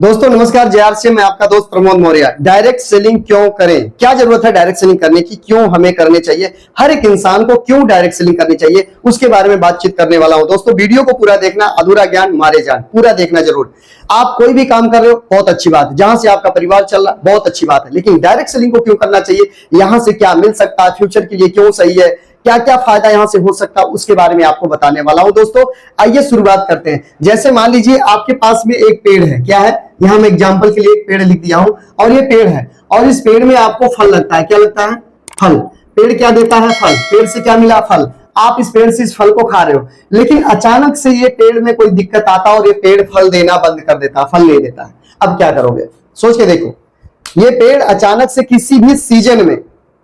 दोस्तों नमस्कार, जेआर से मैं आपका दोस्त प्रमोद मौर्य। डायरेक्ट सेलिंग क्यों करें, क्या जरूरत है डायरेक्ट सेलिंग करने की, क्यों हमें करने चाहिए, हर एक इंसान को क्यों डायरेक्ट सेलिंग करनी चाहिए, उसके बारे में बातचीत करने वाला हूं। दोस्तों वीडियो को पूरा देखना, अधूरा ज्ञान मारे जान, पूरा देखना जरूर। आप कोई भी काम कर रहे हो बहुत अच्छी बात है, जहां से आपका परिवार चल रहा है बहुत अच्छी बात है, लेकिन डायरेक्ट सेलिंग को क्यों करना चाहिए, यहां से क्या मिल सकता है, फ्यूचर के लिए क्यों सही है, क्या क्या फायदा यहां से हो सकता है, उसके बारे में आपको बताने वाला हूं। दोस्तों आइए शुरुआत करते हैं। जैसे मान लीजिए आपके पास में एक पेड़ है, क्या है, यहां मैं एग्जांपल के लिए एक पेड़ लिख दिया हूं और ये पेड़ है और इस पेड़ में आपको फल लगता है। क्या लगता है? फल। पेड़ क्या देता है? फल। पेड़ से क्या मिला? फल। आप इस पेड़ से इस फल को खा रहे हो, लेकिन अचानक से ये पेड़ में कोई दिक्कत आता और ये पेड़ फल देना बंद कर देता, फल नहीं देता है। अब क्या करोगे? सोच के देखो। ये पेड़ अचानक से किसी भी सीजन में,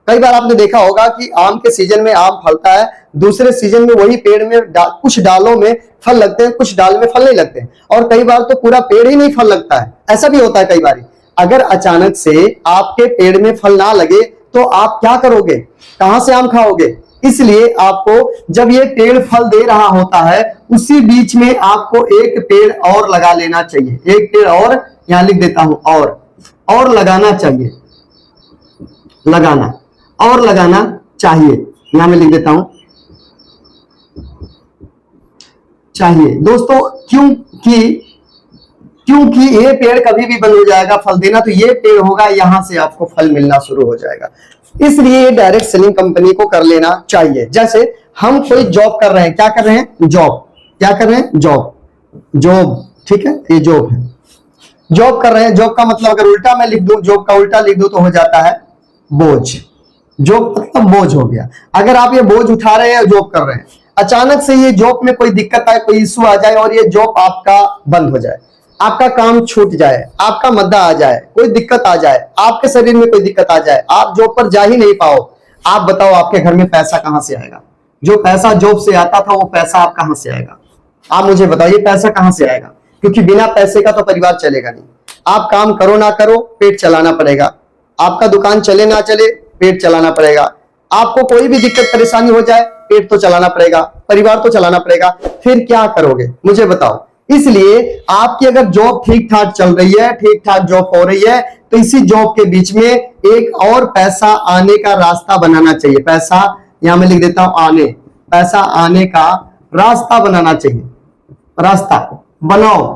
कई बार आपने देखा होगा कि आम के सीजन में आम फलता है, दूसरे सीजन में वही पेड़ में कुछ डालों में फल लगते हैं, कुछ डाल में फल नहीं लगते हैं, और कई बार तो पूरा पेड़ ही नहीं फल लगता है। ऐसा भी होता है कई बार। अगर अचानक से आपके पेड़ में फल ना लगे तो आप क्या करोगे? कहां से आम खाओगे? इसलिए आपको जब ये पेड़ फल दे रहा होता है उसी बीच में आपको एक पेड़ और लगा लेना चाहिए। एक पेड़ और यहां लिख देता हूं, और लगाना चाहिए, लगाना और लगाना चाहिए, यहां मैं लिख देता हूं चाहिए। दोस्तों क्योंकि ये पेड़ कभी भी बंद हो जाएगा फल देना, तो ये पेड़ होगा, यहां से आपको फल मिलना शुरू हो जाएगा। इसलिए डायरेक्ट सेलिंग कंपनी को कर लेना चाहिए। जैसे हम कोई जॉब कर रहे हैं, क्या कर रहे हैं? जॉब। क्या कर रहे हैं? जॉब। ठीक है, ये जॉब है, जॉब कर रहे हैं। जॉब का मतलब अगर उल्टा मैं लिख दूं, जॉब का उल्टा लिख दूं तो हो जाता है बोझ। जॉब मतलब बोझ हो गया। अगर आप ये बोझ उठा रहे हैं, जॉब कर रहे हैं, अचानक से ये जॉब में कोई दिक्कत आए, कोई इश्यू आ जाए और ये जॉब आपका बंद हो जाए, आपका काम छूट जाए, आपका मद्दा आ जाए, कोई दिक्कत आ जाए, आपके शरीर में कोई दिक्कत आ जाए, आप जॉब पर जा ही नहीं पाओ, आप बताओ आपके घर में पैसा कहां से आएगा? जो पैसा जॉब से आता था वो पैसा आप कहां से आएगा? आप मुझे बताओ, ये पैसा कहां से आएगा? क्योंकि बिना पैसे का तो परिवार चलेगा नहीं। आप काम करो ना करो, पेट चलाना पड़ेगा। आपका दुकान चले ना चले, पेट चलाना पड़ेगा। आपको कोई भी दिक्कत परेशानी हो जाए, पेट तो चलाना पड़ेगा, परिवार तो चलाना पड़ेगा। फिर क्या करोगे मुझे बताओ। इसलिए आपकी अगर जॉब ठीक ठाक चल रही है, ठीक ठाक जॉब हो रही है, तो इसी जॉब के बीच में एक और पैसा आने का रास्ता बनाना चाहिए। पैसा यहां मैं लिख देता हूं, आने, पैसा आने का रास्ता बनाना चाहिए। रास्ता बनाओ।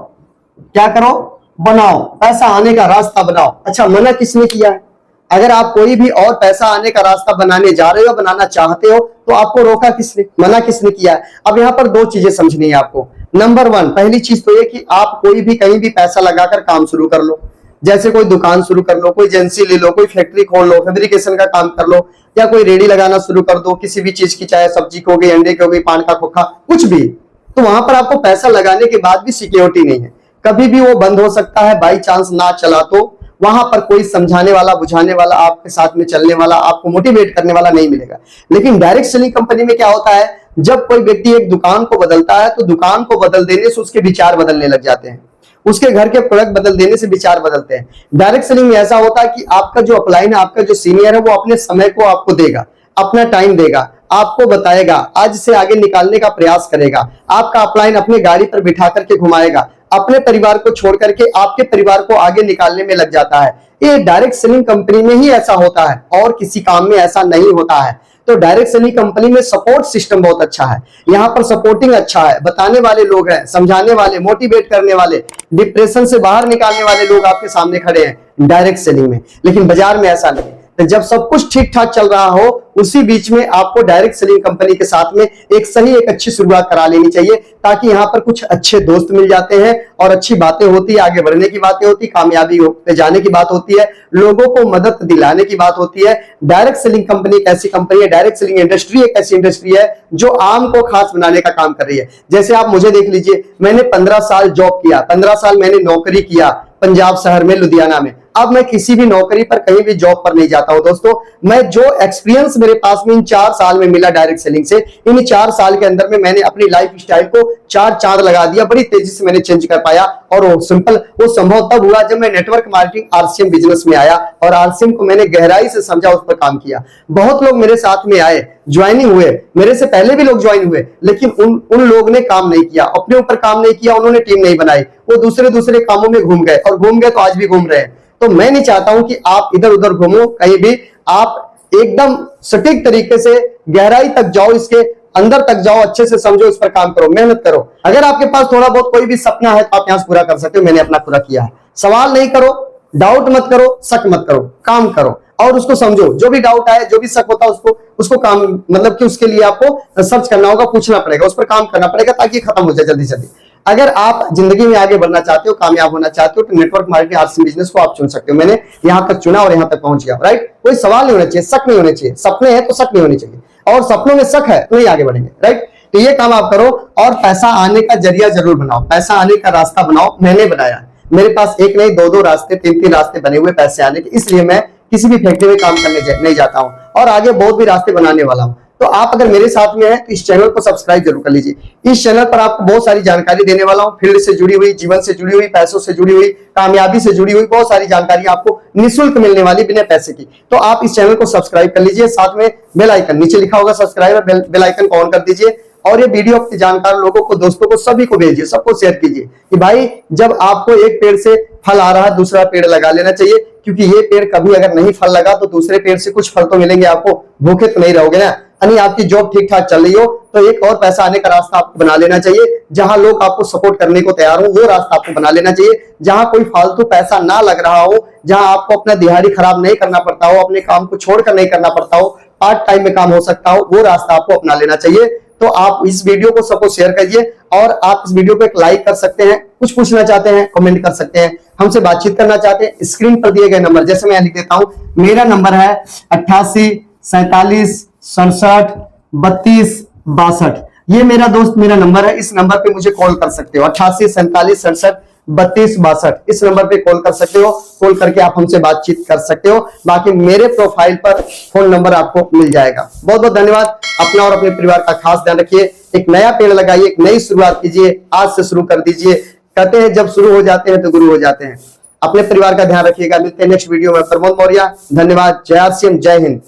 क्या करो? बनाओ, पैसा आने का रास्ता बनाओ। अच्छा, मना किसने किया है? अगर आप कोई भी और पैसा आने का रास्ता बनाने जा रहे हो, बनाना चाहते हो, तो आपको रोका किसने, मना किसने किया है? अब यहां पर दो चीजें समझनी है आपको। नंबर वन, पहली चीज तो ये कि आप कोई भी कहीं भी पैसा लगाकर काम शुरू कर लो। जैसे कोई दुकान शुरू कर लो, कोई एजेंसी ले लो, कोई फैक्ट्री खोल लो, फैब्रिकेशन का काम कर लो, या कोई रेडी लगाना शुरू कर दो किसी भी चीज की, चाहे सब्जी की हो गई, अंडे की हो गई, पान का खोखा, कुछ भी। तो वहां पर आपको पैसा लगाने के बाद भी सिक्योरिटी नहीं है, कभी भी वो बंद हो सकता है। बाई चांस ना चला तो वहां पर कोई समझाने वाला, बुझाने वाला, आपके साथ में चलने वाला, आपको मोटिवेट करने वाला नहीं मिलेगा। लेकिन डायरेक्ट सेलिंग कंपनी में क्या होता है, जब कोई व्यक्ति एक दुकान को बदलता है तो दुकान को बदल देने से उसके विचार बदलने लग जाते हैं, उसके घर के प्रोडक्ट बदल देने से विचार बदलते हैं। डायरेक्ट सेलिंग में ऐसा होता है कि आपका जो अपलाइन है, आपका जो सीनियर है, वो अपने समय को आपको देगा, अपना टाइम देगा, आपको बताएगा, आज से आगे निकालने का प्रयास करेगा। आपका अपलाइन अपने गाड़ी पर बिठा करके घुमाएगा, अपने परिवार को छोड़ करके आपके परिवार को आगे निकालने में लग जाता है। ये डायरेक्ट सेलिंग कंपनी में ही ऐसा होता है, और किसी काम में ऐसा नहीं होता है। तो डायरेक्ट सेलिंग कंपनी में सपोर्ट सिस्टम बहुत अच्छा है, यहाँ पर सपोर्टिंग अच्छा है, बताने वाले लोग हैं, समझाने वाले, मोटिवेट करने वाले, डिप्रेशन से बाहर निकालने वाले लोग आपके सामने खड़े हैं डायरेक्ट सेलिंग में। लेकिन बाजार में ऐसा नहीं। तो जब सब कुछ ठीक ठाक चल रहा हो, उसी बीच में आपको डायरेक्ट सेलिंग कंपनी के साथ में एक अच्छी शुरुआत करा लेनी चाहिए, ताकि यहाँ पर कुछ अच्छे दोस्त मिल जाते हैं और अच्छी बातें होती है, आगे बढ़ने की बातें होती है, कामयाबी पे जाने की बात होती है, लोगों को मदद दिलाने की बात होती है। डायरेक्ट सेलिंग कंपनी एक ऐसी कंपनी है, डायरेक्ट सेलिंग इंडस्ट्री एक ऐसी इंडस्ट्री है जो आम को खास बनाने का काम कर रही है। जैसे आप मुझे देख लीजिए, मैंने 15 साल जॉब किया, 15 साल मैंने नौकरी किया पंजाब शहर में, लुधियाना में। अब मैं किसी भी नौकरी पर कहीं भी जॉब पर नहीं जाता हूं दोस्तों। मैं जो एक्सपीरियंस मेरे पास में इन 4 साल में मिला डायरेक्ट सेलिंग से, इन 4 साल के अंदर में मैंने अपनी लाइफ स्टाइल को 4 चांद लगा दिया, बड़ी तेजी से मैंने चेंज कर पाया। और वो संभव तब हुआ जब मैं नेटवर्क मार्केटिंग आरसीएम बिजनेस में आया और आरसीएम को मैंने गहराई से समझा, उस पर काम किया। बहुत लोग मेरे साथ में आए, ज्वाइनिंग हुए, मेरे से पहले भी लोग ज्वाइन हुए, लेकिन उन लोग ने काम नहीं किया, अपने ऊपर काम नहीं किया, उन्होंने टीम नहीं बनाई, वो दूसरे कामों में घूम गए, और घूम गए तो आज भी घूम रहे हैं। तो मैं नहीं चाहता हूं कि आप इधर उधर घूमो कहीं भी, आप एकदम सटीक तरीके से गहराई तक जाओ, इसके अंदर तक जाओ, अच्छे से समझो, इस पर काम करो, मेहनत करो। अगर आपके पास थोड़ा बहुत कोई भी सपना है तो आप यहां से पूरा कर सकते हो। मैंने अपना पूरा किया है। सवाल नहीं करो, डाउट मत करो, शक मत करो, काम करो और उसको समझो। जो भी डाउट आए, जो भी शक होता है, उसको काम, मतलब कि उसके लिए आपको सर्च करना होगा, पूछना पड़ेगा, उस पर काम करना पड़ेगा ताकि खत्म हो जाए जल्दी से जल्दी। अगर आप जिंदगी में आगे बढ़ना चाहते हो, कामयाब होना चाहते हो, तो नेटवर्क मार्केटिंग आरसीएम बिजनेस को आप चुन सकते हो। मैंने यहां तक चुना और यहां तक पहुंच गया, राइट। कोई सवाल नहीं होना चाहिए, शक नहीं होने चाहिए। सपने हैं तो शक नहीं होनी चाहिए, और सपनों में शक है तो नहीं आगे बढ़ेंगे, राइट। तो ये काम आप करो और पैसा आने का जरिया जरूर बनाओ, पैसा आने का रास्ता बनाओ। मैंने बनाया, मेरे पास एक नहीं, 2 रास्ते, 3 रास्ते बने हुए पैसे आने के, इसलिए मैं किसी भी फैक्ट्री में काम करने नहीं जाता हूं, और आगे बहुत भी रास्ते बनाने वाला हूं। तो आप अगर मेरे साथ में हैं तो इस चैनल को सब्सक्राइब जरूर कर लीजिए। इस चैनल पर आपको बहुत सारी जानकारी देने वाला हूं, फील्ड से जुड़ी हुई, जीवन से जुड़ी हुई, पैसों से जुड़ी हुई, कामयाबी से जुड़ी हुई, बहुत सारी जानकारी आपको निःशुल्क मिलने वाली, बिना पैसे की। तो आप इस चैनल को सब्सक्राइब कर लीजिए, साथ में बेल आइकन नीचे लिखा होगा सब्सक्राइब, बेल आइकन को ऑन कर दीजिए, और ये वीडियो अपने जानकार लोगों को, दोस्तों को, सभी को भेजिए, सबको शेयर कीजिए कि भाई जब आपको एक पेड़ से फल आ रहा है, दूसरा पेड़ लगा लेना चाहिए, क्योंकि ये पेड़ कभी अगर नहीं फल लगा तो दूसरे पेड़ से कुछ फल तो मिलेंगे आपको, भूखे तो नहीं रहोगे ना। यानी आपकी जॉब ठीक ठाक चल रही हो तो एक और पैसा आने का रास्ता आपको बना लेना चाहिए। जहां लोग आपको सपोर्ट करने को तैयार हो, वो रास्ता आपको बना लेना चाहिए। जहां कोई फालतू पैसा ना लग रहा हो, जहां आपको अपना दिहाड़ी खराब नहीं करना पड़ता हो, अपने काम को छोड़कर नहीं करना पड़ता हो, पार्ट टाइम में काम हो सकता हो, वो रास्ता आपको अपना लेना चाहिए। तो आप इस वीडियो को सबको शेयर करिए, और आप इस वीडियो को एक लाइक कर सकते हैं। कुछ पूछना चाहते हैं कमेंट कर सकते हैं, हमसे बातचीत करना चाहते हैं, स्क्रीन पर दिए गए नंबर, जैसे मैं लिख देता हूं, मेरा नंबर है 88 47 67 32 62। ये मेरा दोस्त मेरा नंबर है, इस नंबर पे मुझे कॉल कर सकते हो, 88 47 67 32 62। इस नंबर पे कॉल कर सकते हो, कॉल करके आप हमसे बातचीत कर सकते हो। बाकी मेरे प्रोफाइल पर फोन नंबर आपको मिल जाएगा। बहुत बहुत धन्यवाद। अपना और अपने परिवार का खास ध्यान रखिए। एक नया पेड़ लगाइए, एक नई शुरुआत कीजिए, आज से शुरू कर दीजिए। कहते हैं जब शुरू हो जाते हैं तो गुरु हो जाते हैं। अपने परिवार का ध्यान रखिएगा। मिलते हैं नेक्स्ट वीडियो में। प्रमोद मौर्य, धन्यवाद। जय आरसीएम, जय हिंद।